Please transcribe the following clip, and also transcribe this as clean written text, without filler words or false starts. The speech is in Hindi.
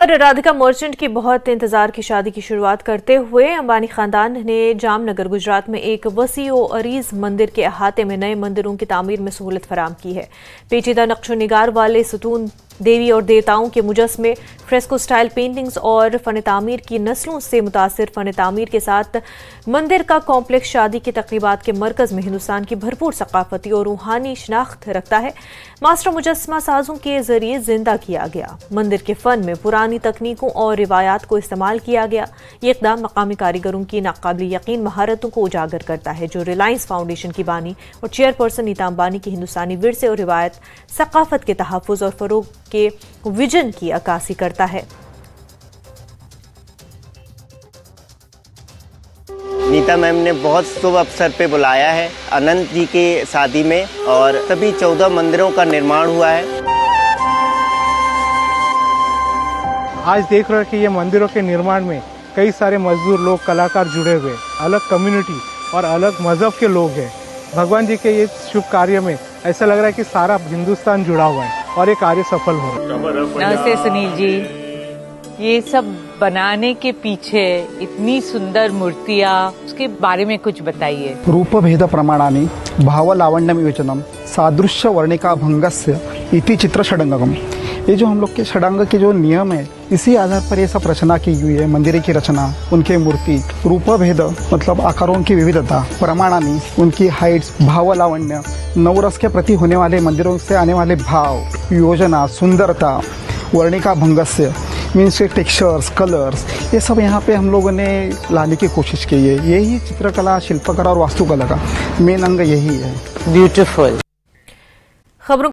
पर राधिका मर्चेंट की बहुत इंतजार की शादी की शुरुआत करते हुए अंबानी खानदान ने जामनगर गुजरात में एक वसी और अरीज मंदिर के अहाते में नए मंदिरों की तामीर में सहूलत फराम की है। पेचीदा नक्शो निगार वाले सतून, देवी और देवताओं के मुजस्मे, फ्रेस्को स्टाइल पेंटिंग्स और फन तामीर की नस्लों से मुतासिर फन तामीर के साथ मंदिर का कॉम्प्लेक्स शादी की तकरीबात के मरकज में हिंदुस्तान की भरपूर सकाफती और रूहानी शनाख्त रखता है। मास्टर मुजस्मा साजों के जरिए जिंदा किया गया मंदिर के फन में पुरानी तकनीकों और रिवायात को इस्तेमाल किया गया। ये इक़दाम मकामी कारीगरों की नाकाबिल यकीन महारतों को उजागर करता है, जो रिलायंस फाउंडेशन की बानी और चेयरपर्सन नीता अंबानी की हिंदुस्तानी विरसे और रिवायत सकाफत के तहफ़्फ़ुज़ और फ़रोग़ के विजन की अक्कासी करता है। नीता मैम ने बहुत शुभ अवसर पे बुलाया है अनंत जी के शादी में, और सभी 14 मंदिरों का निर्माण हुआ है। आज देख रहे हैं कि ये मंदिरों के निर्माण में कई सारे मजदूर लोग, कलाकार जुड़े हुए, अलग कम्युनिटी और अलग मजहब के लोग हैं। भगवान जी के ये शुभ कार्य में ऐसा लग रहा है कि सारा हिंदुस्तान जुड़ा हुआ है और ये कार्य सफल हो रहा है। नमस्ते सुनील जी, ये सब बनाने के पीछे इतनी सुंदर मूर्तियाँ, उसके बारे में कुछ बताइए। रूपभेद प्रमाणानि भावलावण्य विवेचनम सादृश्य वर्णिका भंगस्य इति चित्र षडंगम। ये जो हम लोग के षडांग के जो नियम है, इसी आधार पर ये सब रचना की हुई है। मंदिर की रचना, उनके मूर्ति, रूपभेद मतलब आकारों की विविधता, प्रमाणानी उनकी हाइट्स, भावलावण्य, नवरस के प्रति होने वाले मंदिरों से आने वाले भाव, योजना, सुंदरता, वर्णिका भंगस्य मीन्स टेक्सचर्स, कलर्स, ये सब यहाँ पे हम लोगों ने लाने की कोशिश की है। यही चित्रकला, शिल्पकला और वास्तुकला का मेन अंग यही है। ब्यूटीफुल। खबरों